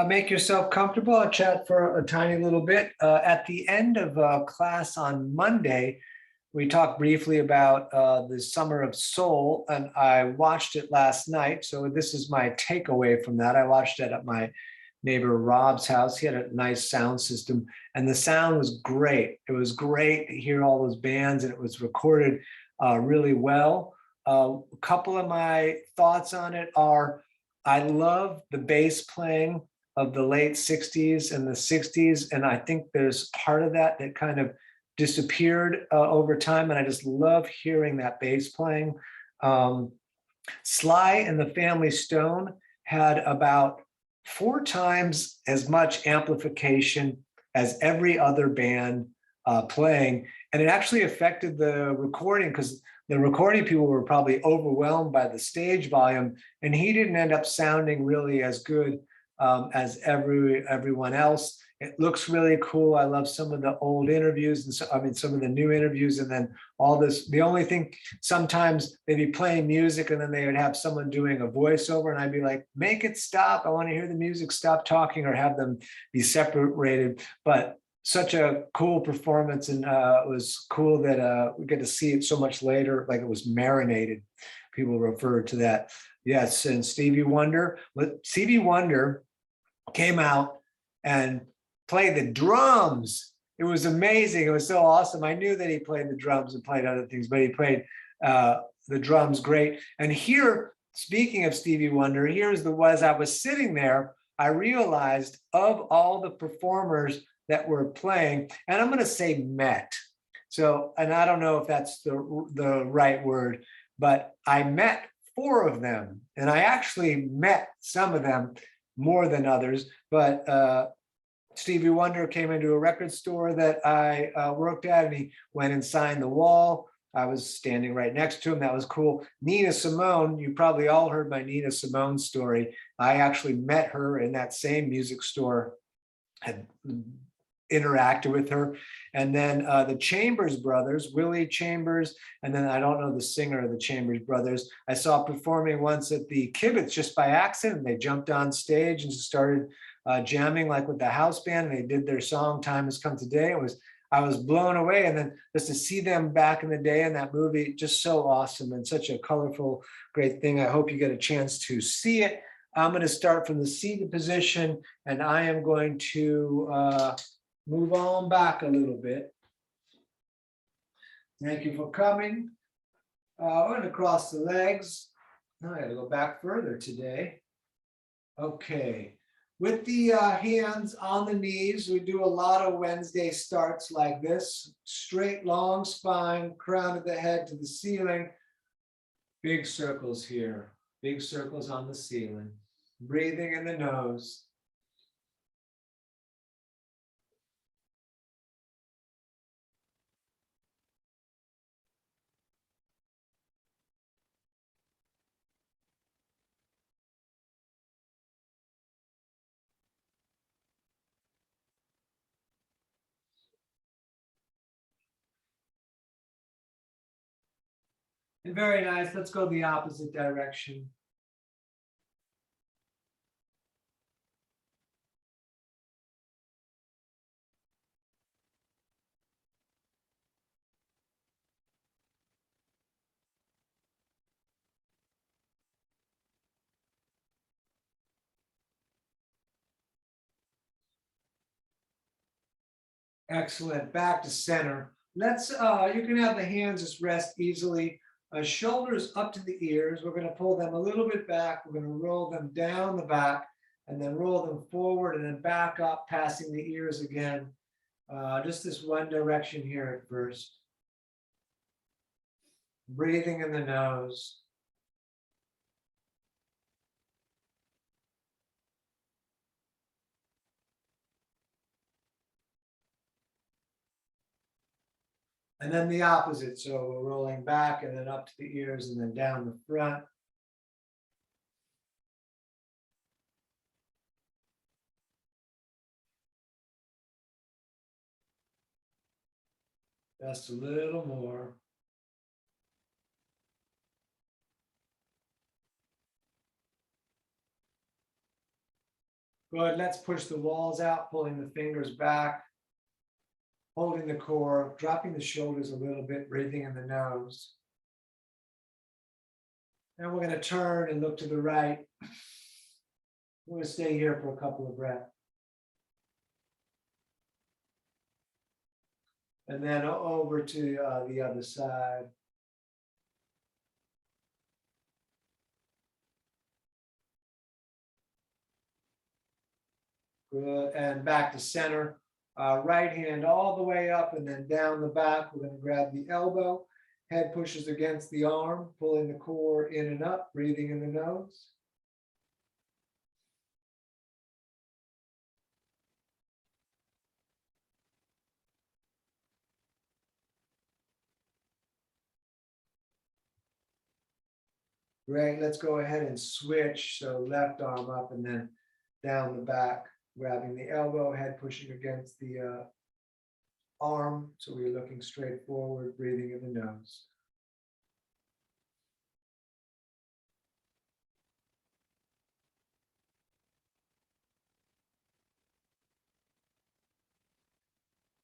Make yourself comfortable. I'll chat for a tiny little bit. At the end of class on Monday, we talked briefly about the Summer of Soul, and I watched it last night. So this is my takeaway from that. I watched it at my neighbor Rob's house. He had a nice sound system, and the sound was great. It was great to hear all those bands, and it was recorded really well. A couple of my thoughts on it are, I love the bass playing of the late 60s and the 60s. And I think there's part of that that kind of disappeared over time. And I just love hearing that bass playing. Sly and the Family Stone had about 4 times as much amplification as every other band playing. And it actually affected the recording, because the recording people were probably overwhelmed by the stage volume, and he didn't end up sounding really as good as everyone else. It looks really cool. I love some of the old interviews, and so, I mean, some of the new interviews, and then all this. The only thing, sometimes they'd be playing music and then they would have someone doing a voiceover, and I'd be like, make it stop. I want to hear the music, stop talking, or have them be separated. But such a cool performance, and it was cool that we get to see it so much later, like it was marinated. People refer to that. Yes, and Stevie Wonder. Stevie Wonder came out and played the drums. It was amazing. It was so awesome. I knew that he played the drums and played other things, but he played the drums great. And here, speaking of Stevie Wonder, as I was sitting there, I realized of all the performers that were playing, and I'm going to say met. So, and I don't know if that's the right word, but I met 4 of them, and I actually met some of them more than others. But Stevie Wonder came into a record store that I worked at, and he went and signed the wall. I was standing right next to him. That was cool. Nina Simone, you probably all heard my Nina Simone story. I actually met her in that same music store, had interacted with her. And then the Chambers brothers, Willie Chambers, and then I don't know the singer of the Chambers brothers, I saw performing once at the Kibitz just by accident. They jumped on stage and started jamming like with the house band, and they did their song Time Has Come Today. I was blown away. And then just to see them back in the day in that movie, just so awesome and such a colorful, great thing. I hope you get a chance to see it. I'm going to start from the seated position, and I am going to move on back a little bit. Thank you for coming. We're going to cross the legs. I got to go back further today. Okay. With the hands on the knees, we do a lot of Wednesday starts like this. Straight, long spine, crown of the head to the ceiling. Big circles here. Big circles on the ceiling. Breathing in the nose. And very nice. Let's go the opposite direction. Excellent. Back to center. Let's, you can have the hands just rest easily. Shoulders up to the ears. We're going to pull them a little bit back. We're going to roll them down the back and then roll them forward and then back up, passing the ears again. Just this one direction here at first. Breathing in the nose. And then the opposite. So we're rolling back and then up to the ears and then down the front. Just a little more. Good. Let's push the walls out, pulling the fingers back, holding the core, dropping the shoulders a little bit, breathing in the nose. Now we're going to turn and look to the right. We're going to stay here for a couple of breaths. And then over to the other side. Good. And back to center. Right hand all the way up and then down the back. We're going to grab the elbow. Head pushes against the arm, pulling the core in and up, breathing in the nose. Great. Let's go ahead and switch. So left arm up and then down the back, grabbing the elbow, head pushing against the arm. So we're looking straight forward, breathing in the nose.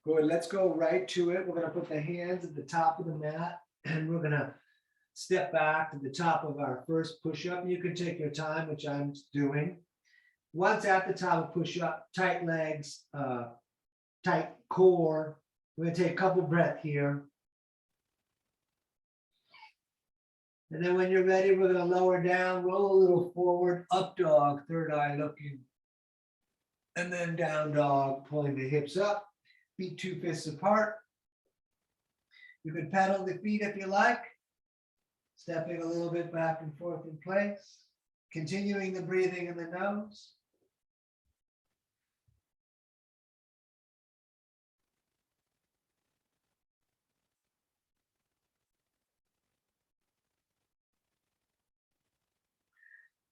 Good. Let's go right to it. We're going to put the hands at the top of the mat and we're going to step back to the top of our first push-up. You can take your time, which I'm doing. Once at the top of push-up, tight legs, tight core. We're going to take a couple breaths here. And then when you're ready, we're going to lower down, roll a little forward, up dog, third eye looking. And then down dog, pulling the hips up, feet 2 fists apart. You can pedal the feet if you like. Stepping a little bit back and forth in place. Continuing the breathing in the nose.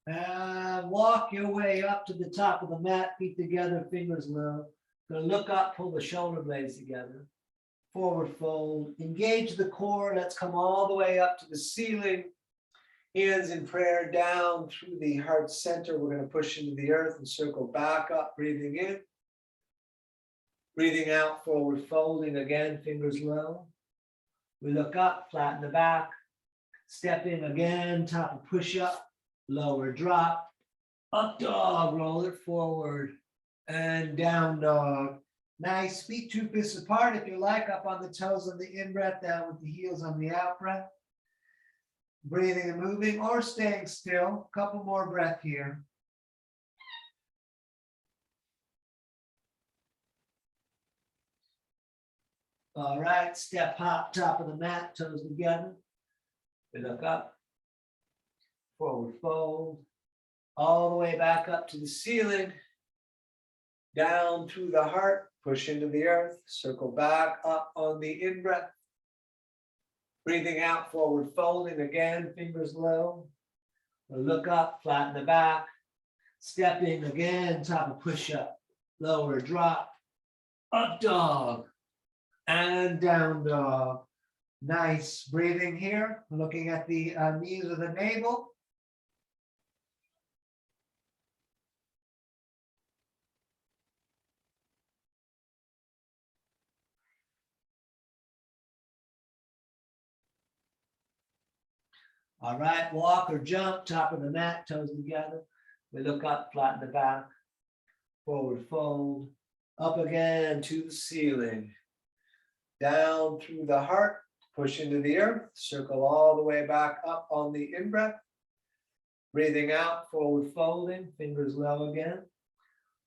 And walk your way up to the top of the mat, feet together, fingers low. Gonna look up, pull the shoulder blades together. Forward fold, engage the core. Let's come all the way up to the ceiling. Hands in prayer down through the heart center. We're going to push into the earth and circle back up, breathing in. Breathing out, forward folding again, fingers low. We look up, flatten the back. Step in again, top of push up, lower drop. Up dog, roll it forward. And down dog. Nice, feet 2 fists apart if you like, up on the toes on the in-breath, down with the heels on the out-breath. Breathing and moving or staying still. A couple more breaths here. All right, step hop, top of the mat, toes together. We look up, forward fold, all the way back up to the ceiling, down through the heart. Push into the earth, circle back up on the in-breath. Breathing out, forward folding again, fingers low. We'll look up, flatten the back. Stepping again, top of push-up, lower drop. Up dog and down dog. Nice. Breathing here, looking at the knees of the navel. All right, walk or jump, top of the mat, toes together. We look up, flatten the back, forward fold, up again to the ceiling, down through the heart, push into the earth, circle all the way back up on the in-breath. Breathing out, forward folding, fingers low again.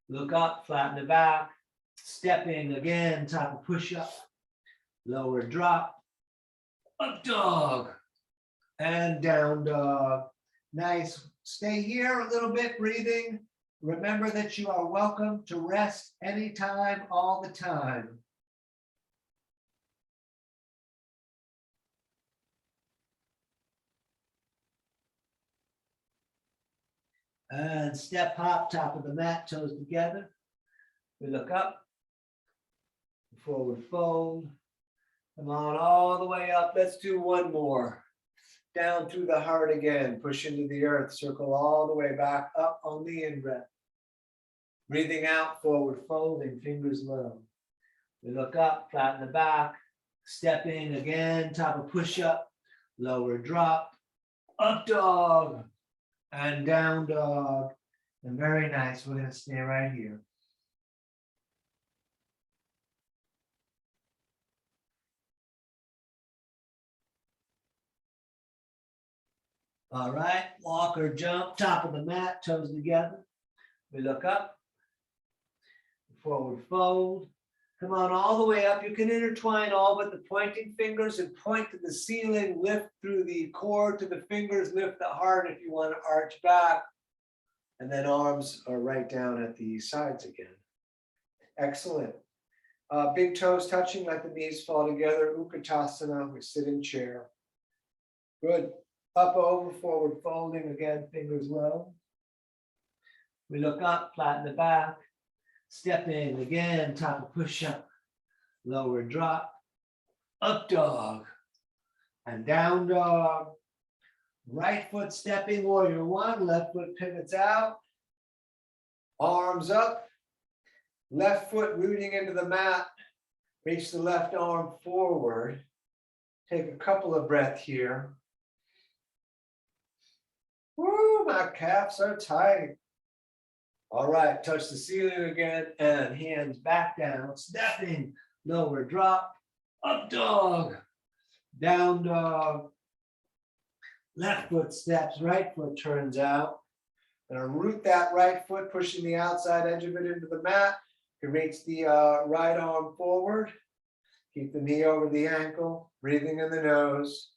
Look up, flatten the back, stepping again, top of push-up, lower drop, up dog. And down dog. Nice. Stay here a little bit, breathing. Remember that you are welcome to rest anytime, all the time. And step hop, top of the mat, toes together. We look up, forward fold. Come on all the way up. Let's do one more. Down through the heart again, push into the earth, circle all the way back up on the in-breath. Breathing out, forward folding, fingers low. We look up, flatten the back, stepping again, top of push-up, lower drop, up dog, and down dog. And very nice, we're gonna stay right here. All right, walk or jump, top of the mat, toes together. We look up, forward fold. Come on all the way up. You can intertwine all but the pointing fingers and point to the ceiling, lift through the core to the fingers, lift the heart if you want to arch back. And then arms are right down at the sides again. Excellent. Big toes touching, let the knees fall together. Utkatasana, we sit in chair. Good. Up, over, forward folding, again, fingers low. We look up, flatten the back, stepping again, top of push-up, lower drop, up dog, and down dog. Right foot stepping, warrior one, left foot pivots out, arms up, left foot rooting into the mat, reach the left arm forward. Take a couple of breaths here. Woo, my calves are tight. All right, touch the ceiling again and hands back down, stepping, lower drop, up dog, down dog. Left foot steps, right foot turns out. Gonna root that right foot, pushing the outside edge of it into the mat. You reach the right arm forward. Keep the knee over the ankle, breathing in the nose.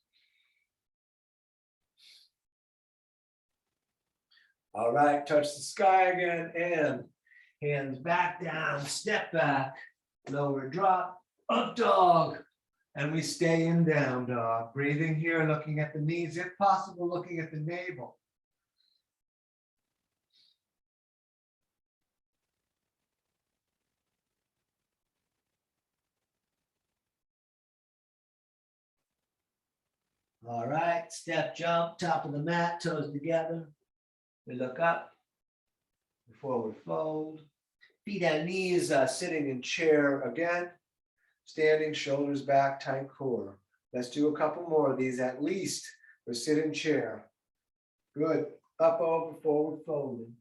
All right, touch the sky again and hands back down, step back, lower drop, up dog, and we stay in down dog. Breathing here, looking at the knees, if possible, looking at the navel. All right, step, jump, top of the mat, toes together. We look up, forward fold, feet and knees sitting in chair again, standing, shoulders back, tight core. Let's do a couple more of these at least. We're sitting chair. Good, up, over, forward folding.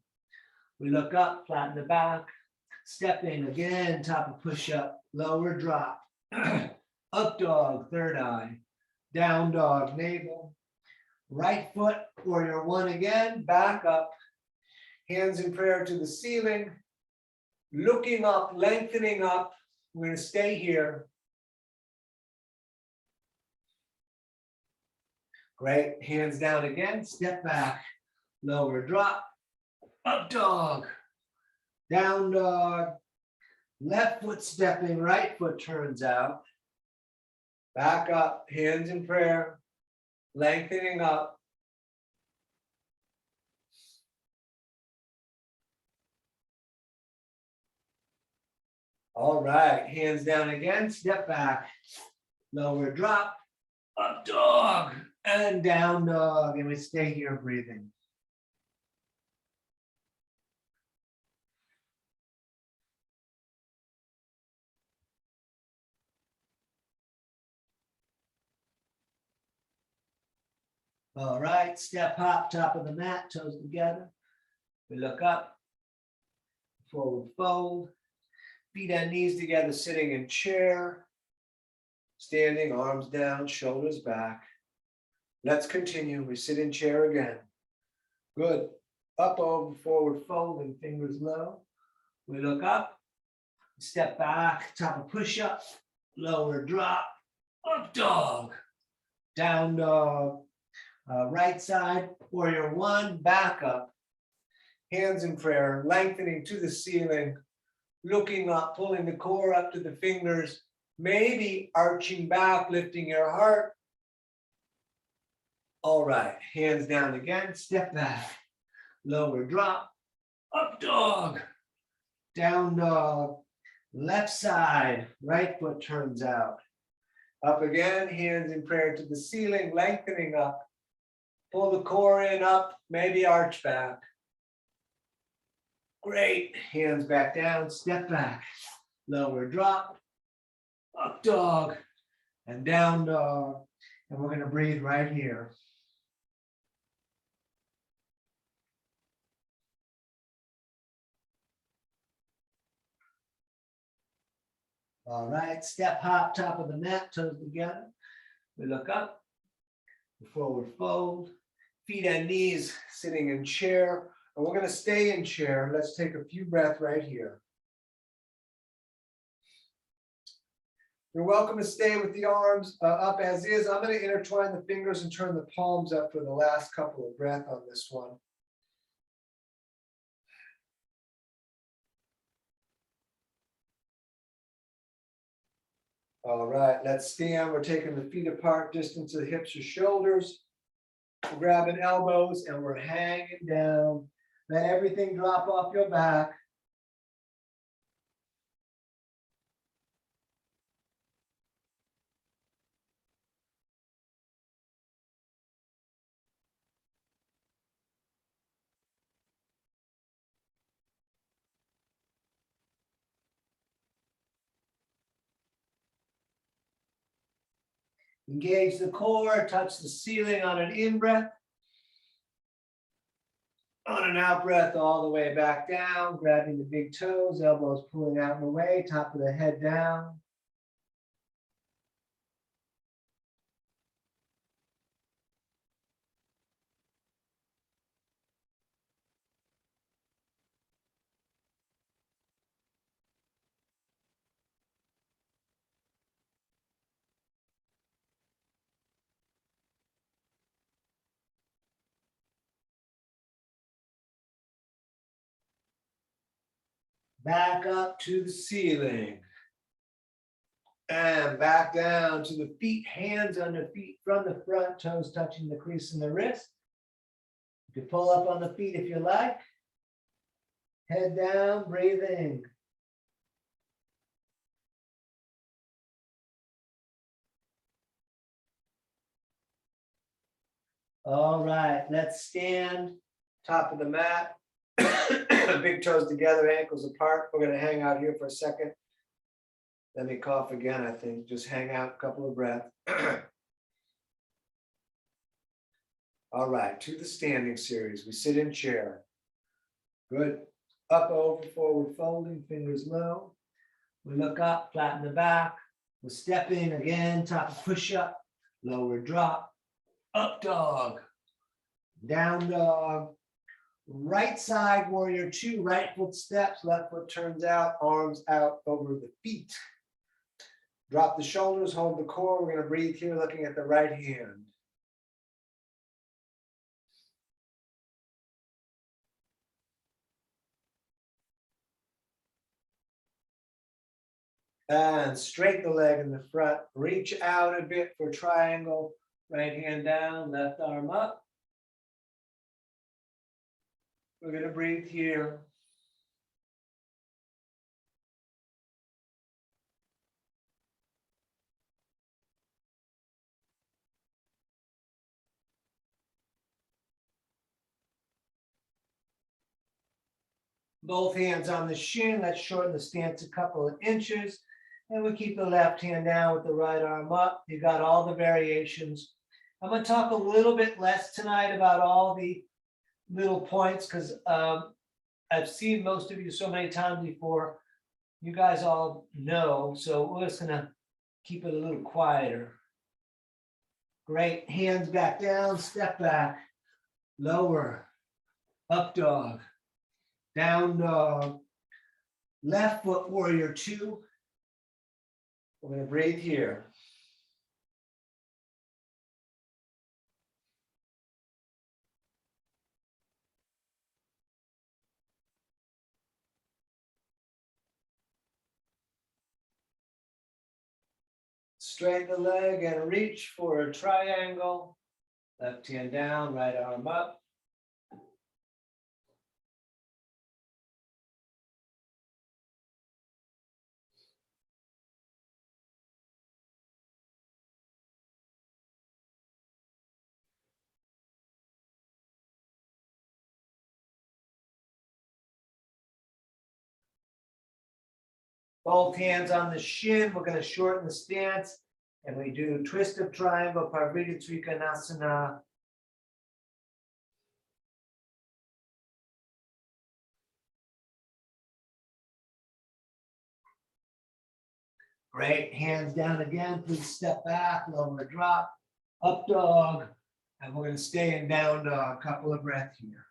We look up, flatten the back, stepping again, top of push-up, lower drop, up dog, third eye, down dog, navel. Right foot, warrior one again, back up, hands in prayer to the ceiling, looking up, lengthening up. We're going to stay here. Great, hands down again, step back, lower drop, up dog, down dog, left foot stepping, right foot turns out, back up, hands in prayer, lengthening up. All right, hands down again, step back, lower drop, up dog, and down dog, and we stay here breathing. All right, step hop, top of the mat, toes together. We look up, forward fold, feet and knees together, sitting in chair, standing, arms down, shoulders back. Let's continue. We sit in chair again. Good. Up, over, forward fold, and fingers low. We look up, step back, top of push-up, lower drop, up dog, down dog. Right side, warrior one, back up, hands in prayer, lengthening to the ceiling, looking up, pulling the core up to the fingers, maybe arching back, lifting your heart. All right, hands down again, step back, lower drop, up dog, down dog, left side, right foot turns out. Up again, hands in prayer to the ceiling, lengthening up. Pull the core in, up, maybe arch back. Great. Hands back down, step back, lower drop, up dog, and down dog. And we're going to breathe right here. All right, step hop, top of the mat, toes together. We look up, forward fold, feet and knees sitting in chair. And we're going to stay in chair. Let's take a few breaths right here. You're welcome to stay with the arms up as is. I'm going to intertwine the fingers and turn the palms up for the last couple of breaths on this one. All right, let's stand. We're taking the feet apart, distance of the hips or shoulders. We're grabbing elbows and we're hanging down. Let everything drop off your back. Engage the core, touch the ceiling on an in-breath. On an out breath, all the way back down, grabbing the big toes, elbows pulling out and away, top of the head down. Back up to the ceiling. And back down to the feet, hands under feet from the front, toes touching the crease in the wrist. You can pull up on the feet if you like. Head down, breathing. All right, let's stand, top of the mat. Big toes together, ankles apart. We're gonna hang out here for a second. Let me cough again, I think. Just hang out a couple of breaths. All right, to the standing series. We sit in chair. Good. Up, over, forward, folding, fingers low. We look up, flatten the back. We're stepping again, top of push-up, lower drop, up dog, down dog. Right side, warrior two, right foot steps, left foot turns out, arms out over the feet. Drop the shoulders, hold the core. We're going to breathe here, looking at the right hand. And straighten the leg in the front. Reach out a bit for triangle. Right hand down, left arm up. We're going to breathe here. Both hands on the shin. Let's shorten the stance a couple of inches. And we keep the left hand down with the right arm up. You got all the variations. I'm going to talk a little bit less tonight about all the little points because I've seen most of you so many times before. You guys all know. So we're just going to keep it a little quieter. Great. Hands back down, step back, lower, up dog, down dog, left foot warrior two. We're going to breathe here. Straighten the leg and reach for a triangle. Left hand down, right arm up. Both hands on the shin. We're going to shorten the stance. And we do twist of triangle, Badakanasana. Great. Hands down again. Please step back, lower drop, up dog. And we're going to stay in down dog. A couple of breaths here.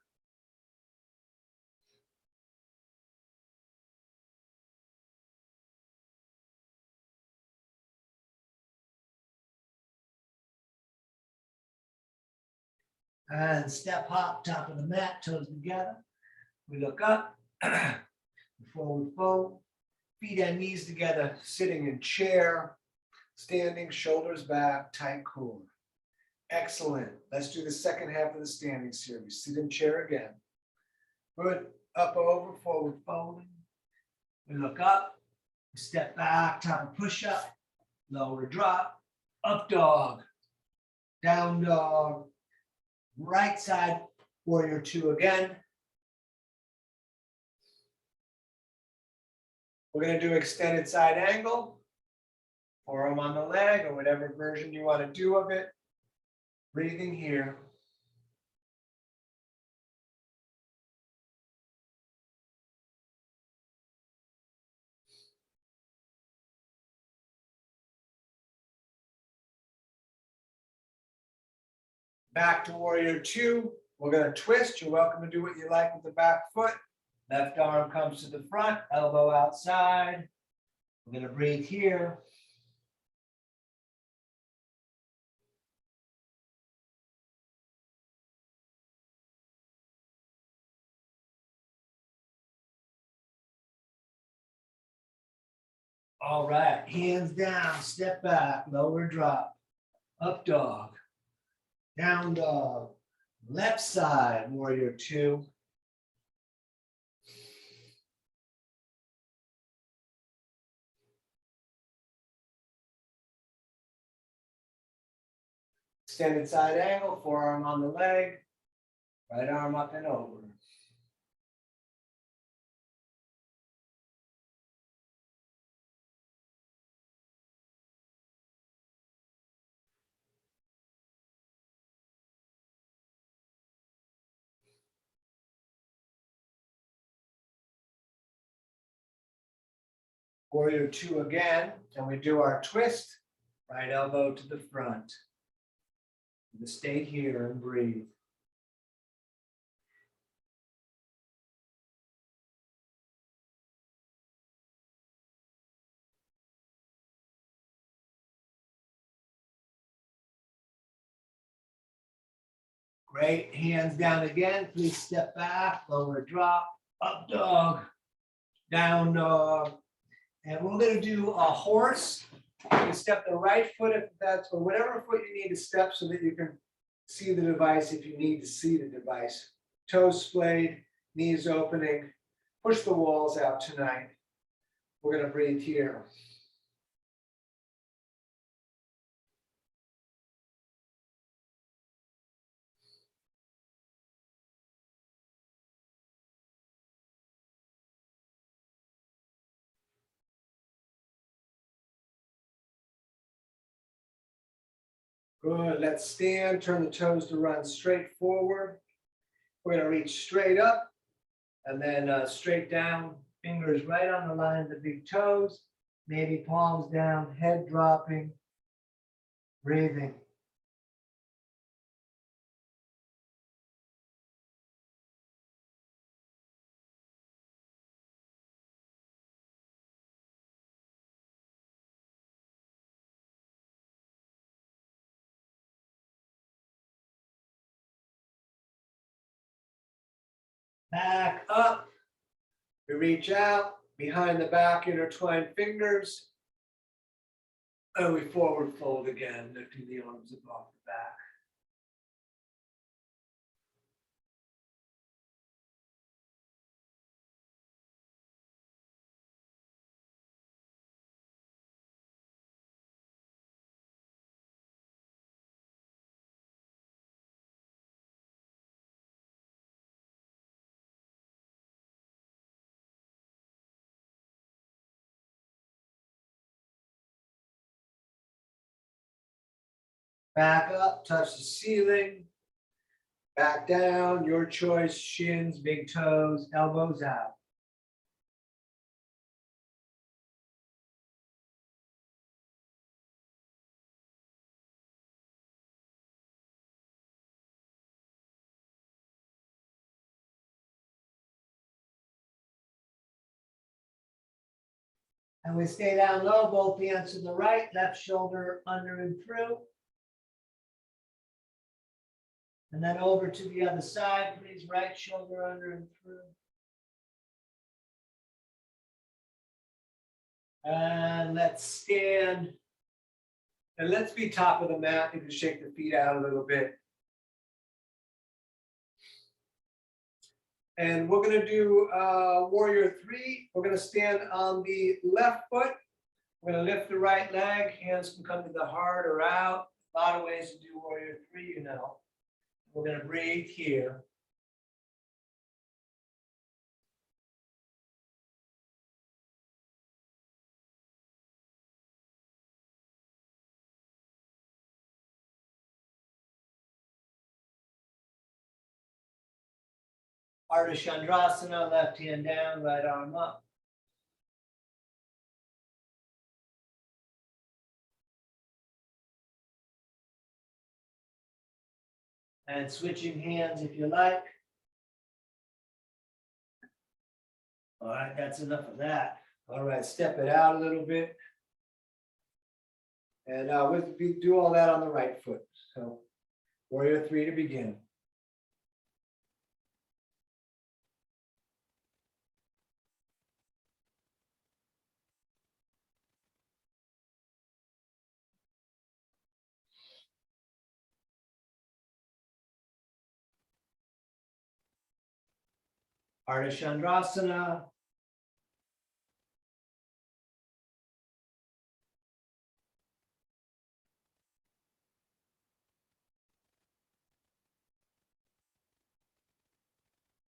And step hop, top of the mat, toes together. We look up before we fold. Feet and knees together, sitting in chair, standing, shoulders back, tight core. Excellent. Let's do the second half of the standing series. Sit in chair again. Good. Up, over, forward, folding. We look up, step back, top of push-up, lower drop, up dog, down dog, right side, warrior two again. We're going to do extended side angle, forearm on the leg, or whatever version you want to do of it. Breathing here. Back to warrior two. We're going to twist. You're welcome to do what you like with the back foot. Left arm comes to the front, elbow outside. We're going to breathe here. All right, hands down, step back, lower drop, up dog, down dog, left side, warrior two. Extended side angle, forearm on the leg, right arm up and over. Warrior two again, and we do our twist, right elbow to the front. Just stay here and breathe. Great, hands down again, please step back, lower drop, up dog, down dog. And we're going to do a horse. You step the right foot if that's, or whatever foot you need to step so that you can see the device if you need to see the device. Toes splayed, knees opening. Push the walls out tonight. We're going to breathe here. Good, let's stand, turn the toes to run straight forward. We're going to reach straight up and then straight down, fingers right on the line of the big toes, maybe palms down, head dropping, breathing. Back up, we reach out, behind the back, intertwine fingers, and we forward fold again, lifting the arms above the back. Back up, touch the ceiling. Back down, your choice, shins, big toes, elbows out. And we stay down low, both hands to the right, left shoulder under and through. And then over to the other side, please, right shoulder under and through. And let's stand. And let's be top of the mat. You can shake the feet out a little bit. And we're going to do warrior three. We're going to stand on the left foot. We're going to lift the right leg. Hands can come to the heart or out. A lot of ways to do warrior three, you know. We're going to breathe here. Arishandrasana, left hand down, right arm up. And switching hands if you like. All right, that's enough of that. All right, step it out a little bit. And we'll do all that on the right foot. So warrior three to begin. Arishandrasana.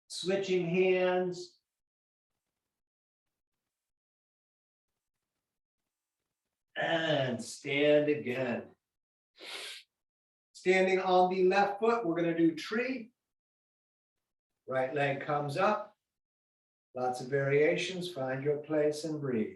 Switching hands. And stand again. Standing on the left foot, we're going to do tree. Right leg comes up. Lots of variations. Find your place and breathe.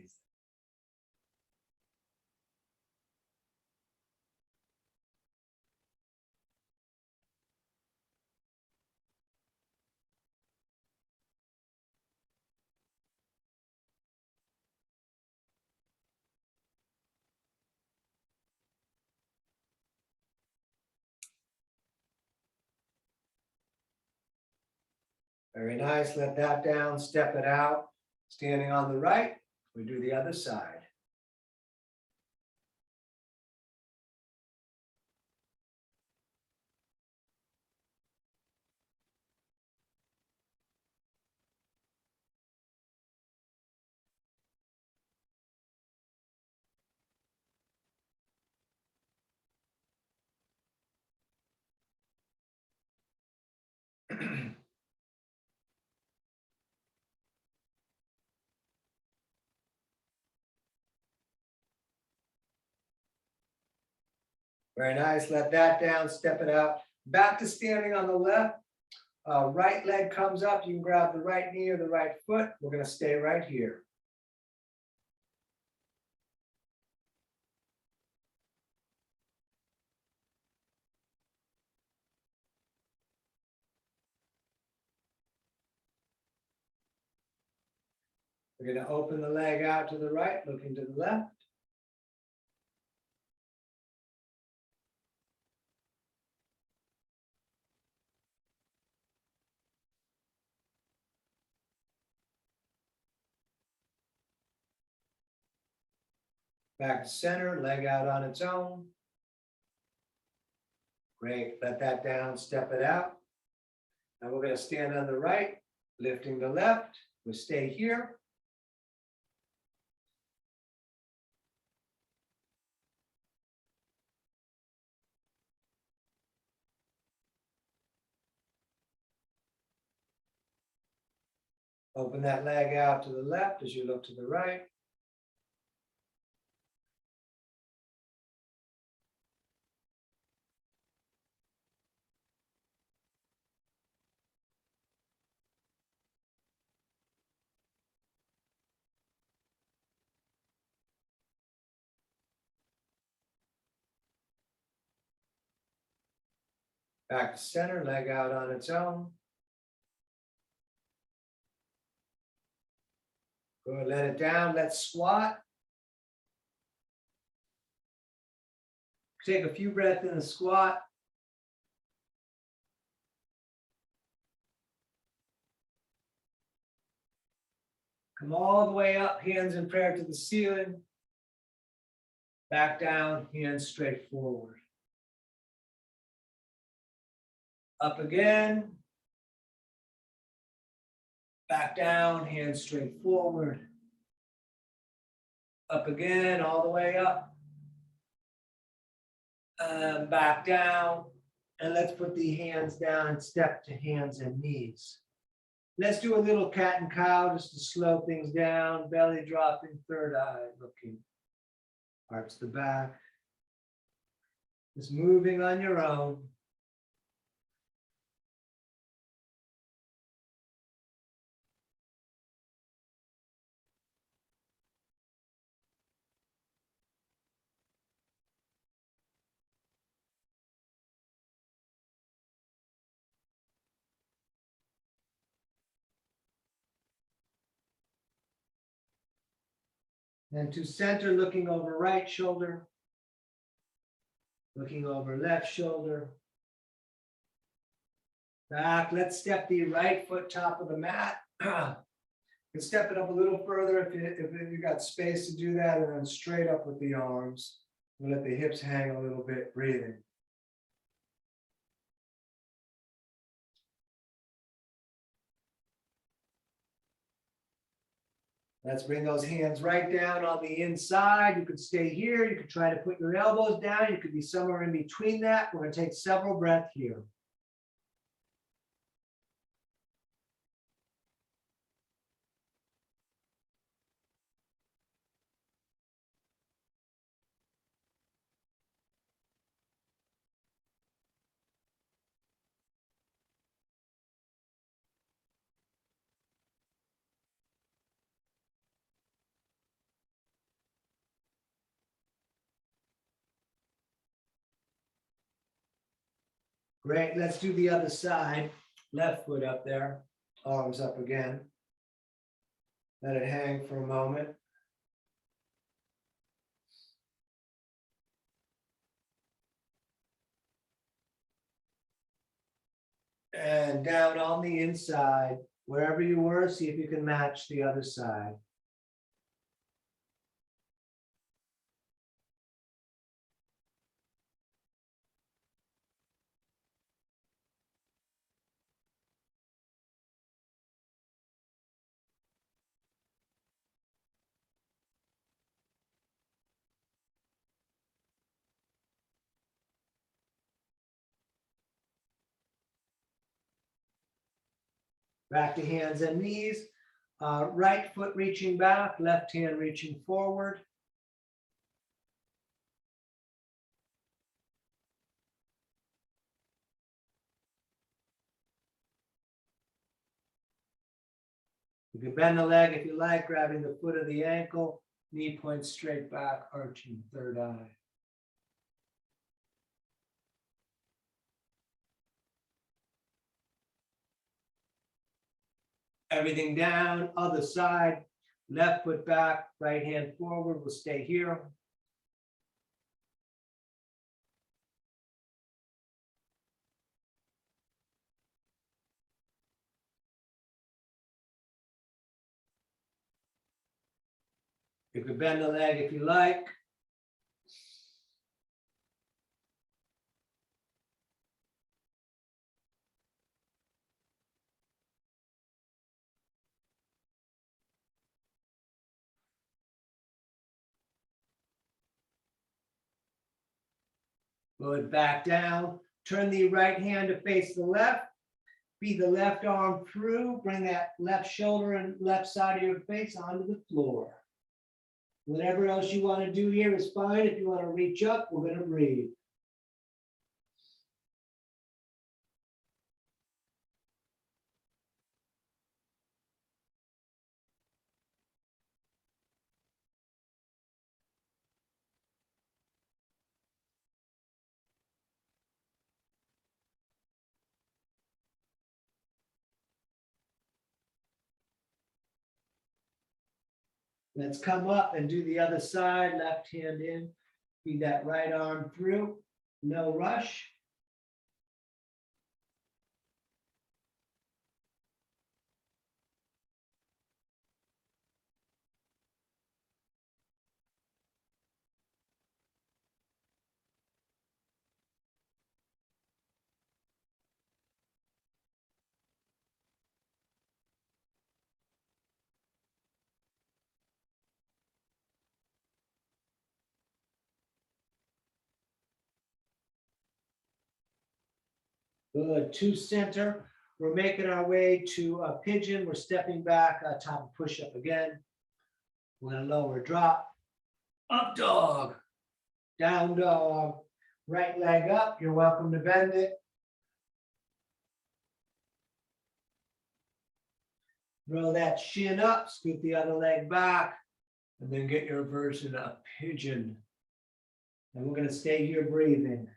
Very nice. Let that down. Step it out. Standing on the right, we do the other side. Very nice. Let that down. Step it out. Back to standing on the left. Right leg comes up. You can grab the right knee or the right foot. We're going to stay right here. We're going to open the leg out to the right, looking to the left. Back to center, leg out on its own. Great, let that down, step it out. Now we're going to stand on the right, lifting the left. We'll stay here. Open that leg out to the left as you look to the right. Back to center, leg out on its own. Good, let it down, let's squat. Take a few breaths in the squat. Come all the way up, hands in prayer to the ceiling. Back down, hands straight forward. Up again. Back down, hands straight forward. Up again, all the way up. And back down. And let's put the hands down and step to hands and knees. Let's do a little cat and cow just to slow things down. Belly dropping, third eye looking. Arch the back. Just moving on your own. And to center, looking over right shoulder. Looking over left shoulder. Back, let's step the right foot top of the mat. You can step it up a little further if you got space to do that, and then straight up with the arms. We'll let the hips hang a little bit, breathing. Let's bring those hands right down on the inside. You could stay here. You could try to put your elbows down. You could be somewhere in between that. We're going to take several breaths here. Great. Let's do the other side. Left foot up there. Arms up again. Let it hang for a moment. And down on the inside, wherever you were, see if you can match the other side. Back to hands and knees. Right foot reaching back, left hand reaching forward. You can bend the leg if you like, grabbing the foot of the ankle, knee points straight back, arching third eye. Everything down, other side, left foot back, right hand forward, we'll stay here. You can bend the leg if you like. Good, back down. Turn the right hand to face the left. Feed the left arm through. Bring that left shoulder and left side of your face onto the floor. Whatever else you want to do here is fine. If you want to reach up, we're going to breathe. Let's come up and do the other side, left hand in, feed that right arm through, no rush. Good, to center. We're making our way to a pigeon. We're stepping back, top of push-up again. We're gonna lower drop, up dog, down dog, right leg up. You're welcome to bend it. Roll that shin up, scoot the other leg back, and then get your version of pigeon. And we're gonna stay here breathing.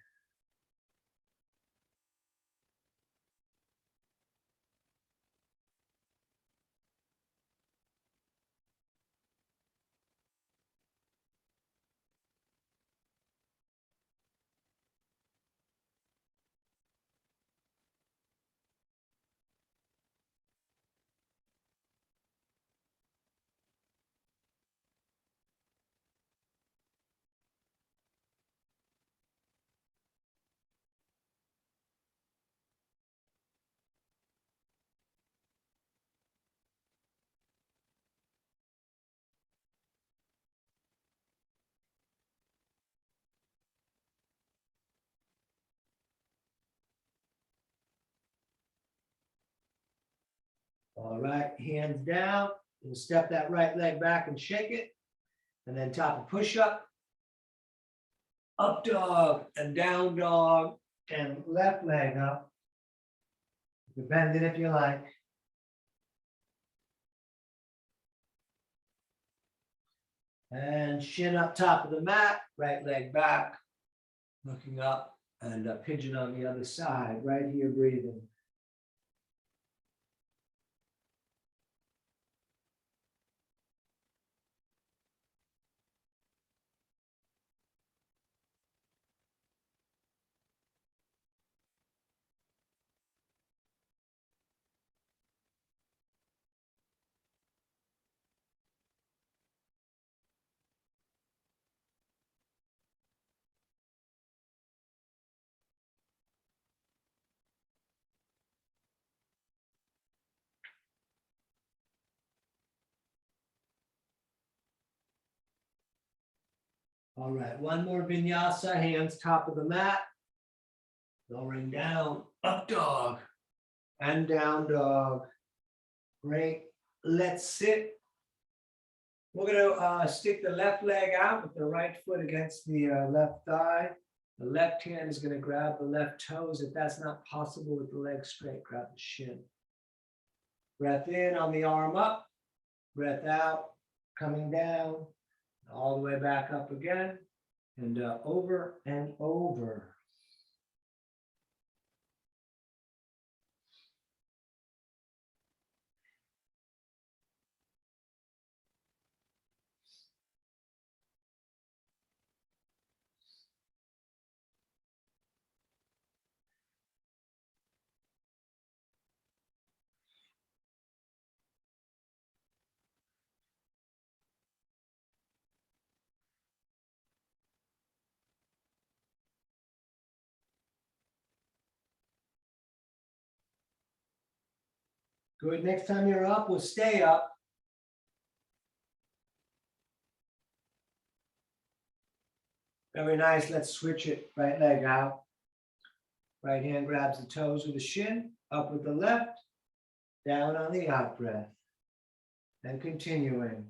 All right, hands down. We'll step that right leg back and shake it. And then top of push-up. Up dog and down dog and left leg up. You can bend it if you like. And shin up top of the mat, right leg back, looking up, and a pigeon on the other side, right here breathing. All right, one more vinyasa, hands top of the mat. Lowering down, up dog and down dog. Great, let's sit. We're gonna stick the left leg out with the right foot against the left thigh. The left hand is gonna grab the left toes. If that's not possible with the leg straight, grab the shin. Breath in on the arm up, breath out, coming down, all the way back up again, and over and over. Good, next time you're up, we'll stay up. Very nice, let's switch it, right leg out. Right hand grabs the toes with the shin, up with the left, down on the out breath. And continuing.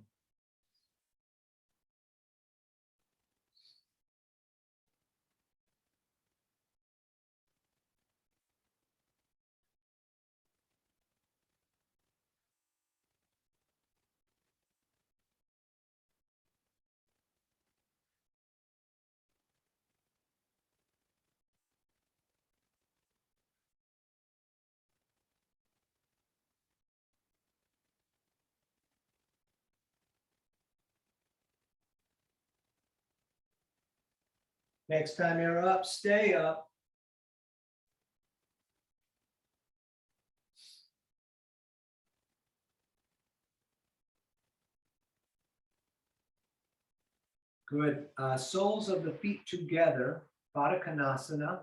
Next time you're up, stay up. Good. Soles of the feet together, Badakanasana.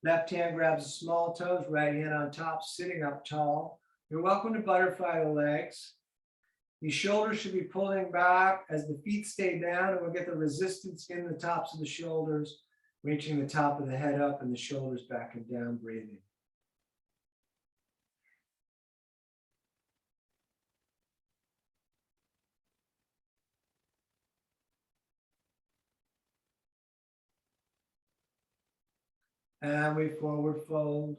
Left hand grabs the small toes, right hand on top, sitting up tall. You're welcome to butterfly the legs. The shoulders should be pulling back as the feet stay down, and we'll get the resistance in the tops of the shoulders, reaching the top of the head up and the shoulders back and down, breathing. And we forward fold.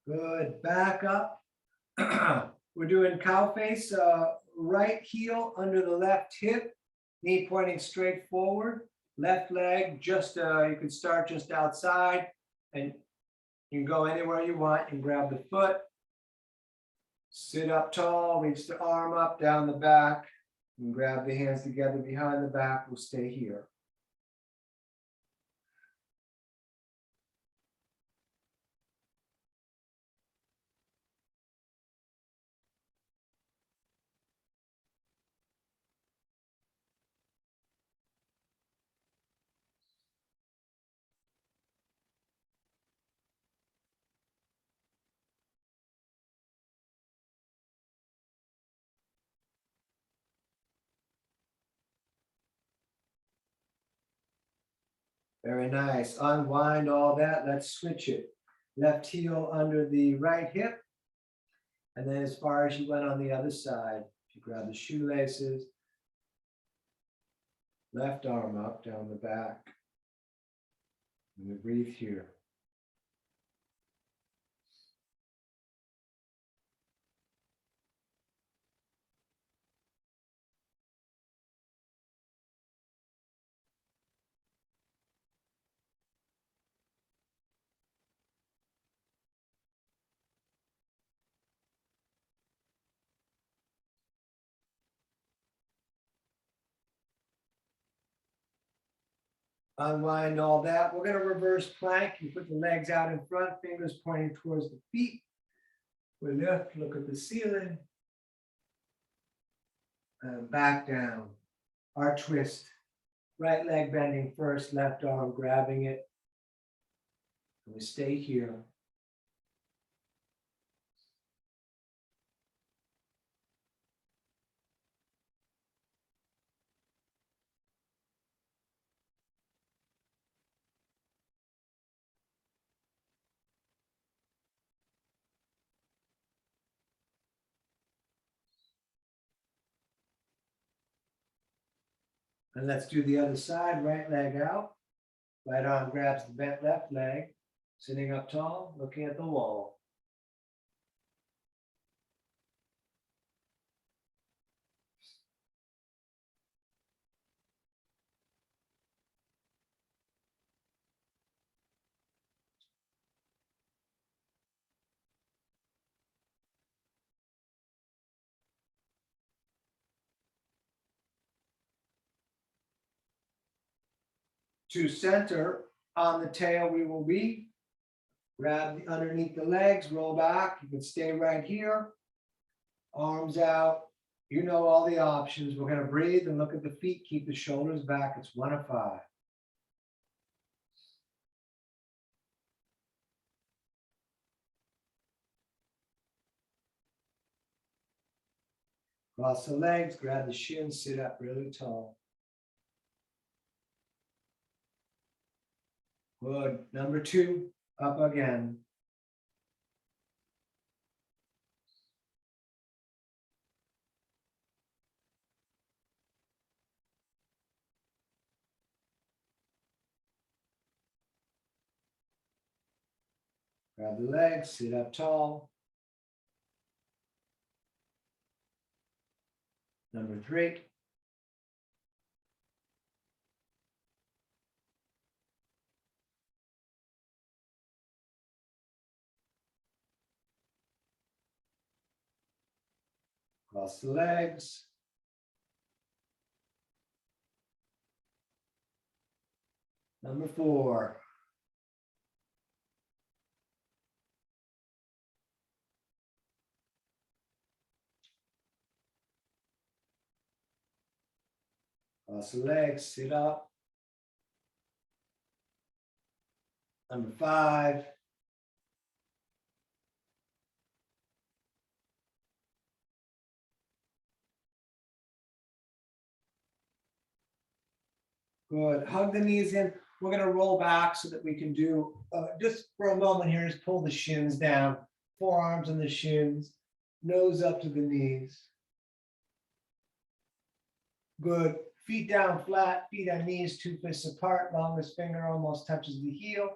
Good. Back up. We're doing cow face, right heel under the left hip, knee pointing straight forward, left leg just, you can start just outside and you can go anywhere you want and grab the foot. Sit up tall, reach the arm up, down the back, and grab the hands together behind the back. We'll stay here. Very nice. Unwind all that. Let's switch it. Left heel under the right hip. And then as far as you went on the other side, you grab the shoelaces, left arm up, down the back. And we breathe here. Unwind all that. We're going to reverse plank. You put the legs out in front, fingers pointing towards the feet. We lift, look at the ceiling. And back down. Our twist. Right leg bending first, left arm grabbing it. And we stay here. And let's do the other side, right leg out. Right arm grabs the bent left leg, sitting up tall, looking at the wall. To center, on the tail we will be. Grab underneath the legs, roll back. You can stay right here. Arms out. You know all the options. We're going to breathe and look at the feet. Keep the shoulders back. It's 1 of 5. Cross the legs, grab the shins, sit up really tall. Good. Number 2, up again. Grab the legs, sit up tall. Number 3. Cross the legs. Number 4. Cross the legs, sit up. Number 5. Good. Hug the knees in. We're going to roll back so that we can do, just for a moment here, just pull the shins down. Forearms on the shins. Nose up to the knees. Good. Feet down flat, feet on knees, 2 fists apart, longest finger almost touches the heel.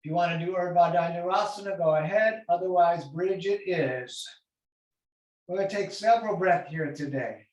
If you want to do Badakanasana, go ahead. Otherwise, bridge it is. We're going to take several breaths here today.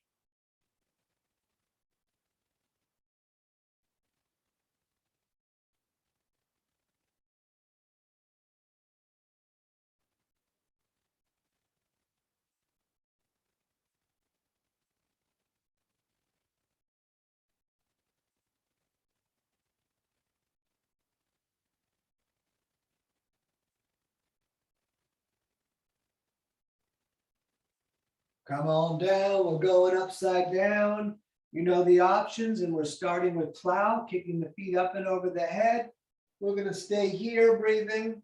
Come on down. We're going upside down. You know the options, and we're starting with plow, kicking the feet up and over the head. We're going to stay here, breathing.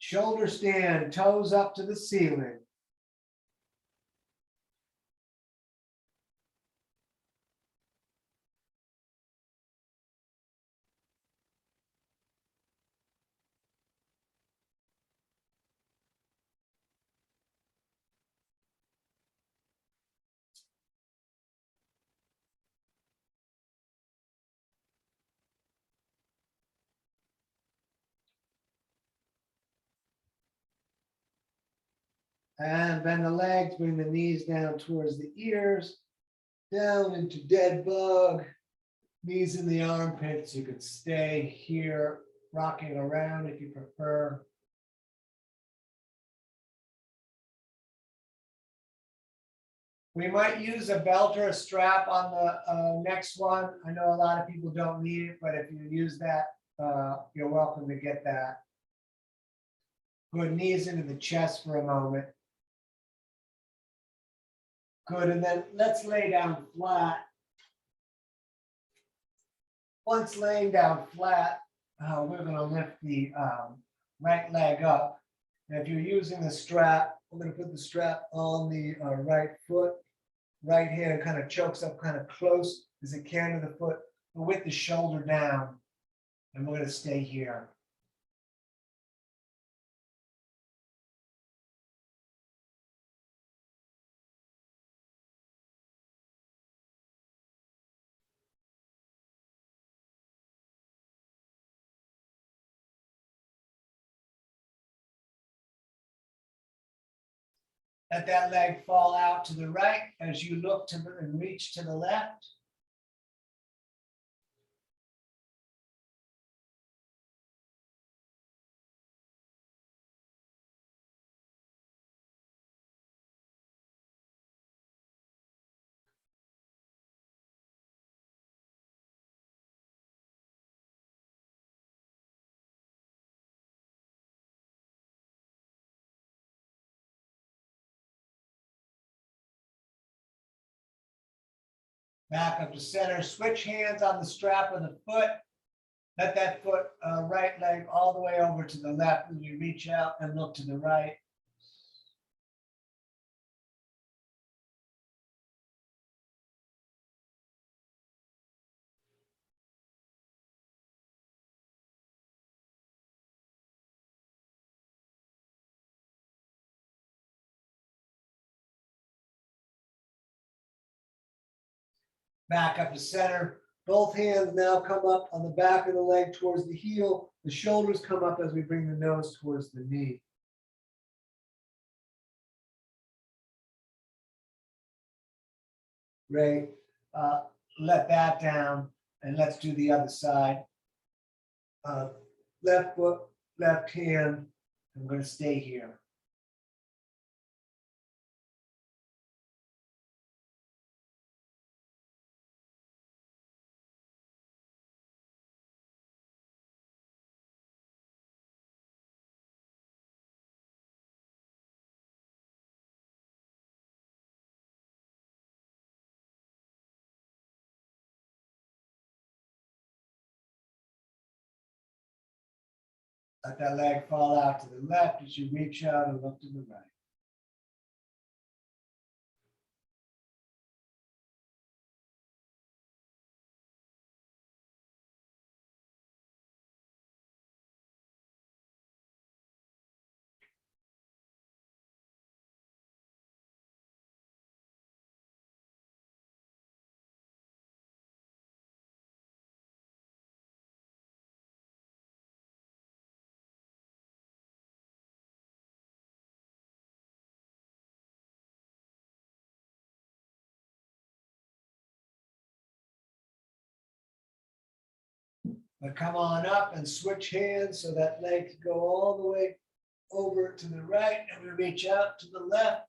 Shoulder stand, toes up to the ceiling. And bend the legs, bring the knees down towards the ears, down into dead bug, knees in the armpits. You could stay here, rocking around if you prefer. We might use a belt or a strap on the next one. I know a lot of people don't need it, but if you use that, you're welcome to get that. Good, knees into the chest for a moment. Good, and then let's lay down flat. Once laying down flat, we're going to lift the right leg up. And if you're using the strap, we're going to put the strap on the right foot. Right hand kind of chokes up kind of close as it can to the foot, but with the shoulder down. And we're going to stay here. Let that leg fall out to the right as you look to and reach to the left. Back up to center, switch hands on the strap of the foot. Let that foot, right leg all the way over to the left as you reach out and look to the right. Back up to center. Both hands now come up on the back of the leg towards the heel. The shoulders come up as we bring the nose towards the knee. Great. Let that down and let's do the other side. Left foot, left hand. I'm going to stay here. Let that leg fall out to the left as you reach out and look to the right. But come on up and switch hands so that leg can go all the way over to the right and we reach out to the left.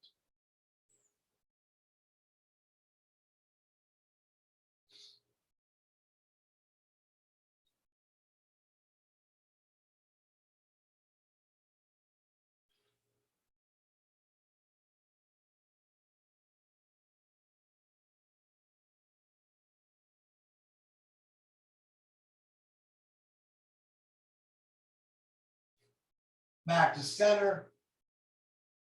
Back to center.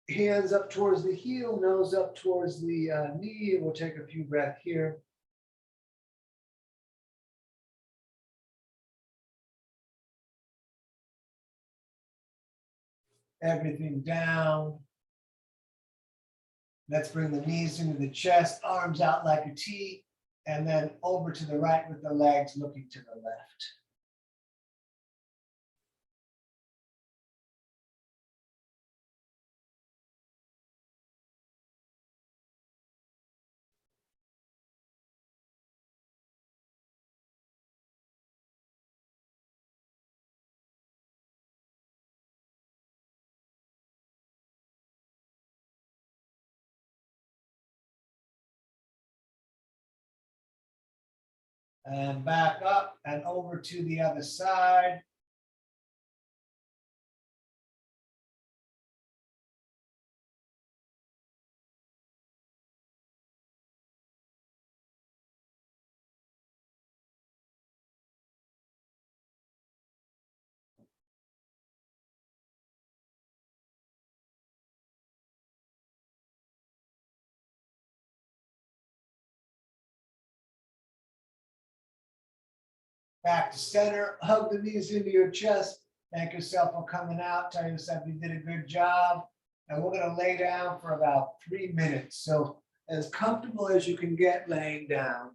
Hands up towards the heel, nose up towards the knee. We'll take a few breaths here. Everything down. Let's bring the knees into the chest, arms out like a T, and then over to the right with the legs looking to the left. And back up and over to the other side. Back to center, hug the knees into your chest. Thank yourself for coming out. Tell yourself you did a good job. And we're going to lay down for about 3 minutes. So as comfortable as you can get laying down.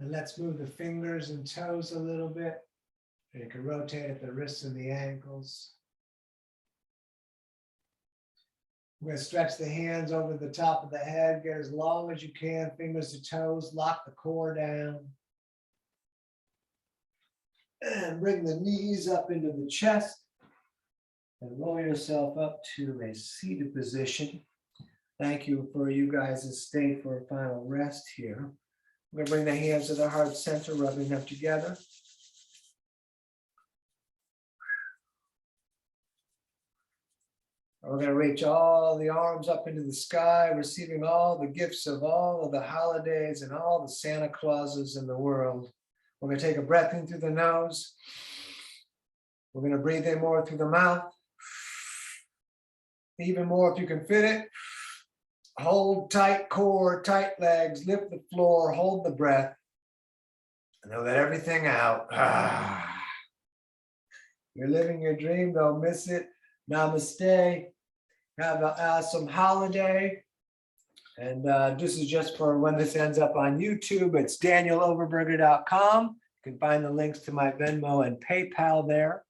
And let's move the fingers and toes a little bit. You can rotate at the wrists and the ankles. We're going to stretch the hands over the top of the head, get as long as you can, fingers to toes, lock the core down. And bring the knees up into the chest. And roll yourself up to a seated position. Thank you for you guys to stay for a final rest here. We're going to bring the hands to the heart center, rubbing them together. We're going to reach all the arms up into the sky, receiving all the gifts of all of the holidays and all the Santa Clauses in the world. We're going to take a breath in through the nose. We're going to breathe in more through the mouth. Even more if you can fit it. Hold tight core, tight legs, lift the floor, hold the breath. And then let everything out. You're living your dream, don't miss it. Namaste. Have an awesome holiday. And this is just for when this ends up on YouTube. It's danieloverberger.com. You can find the links to my Venmo and PayPal there.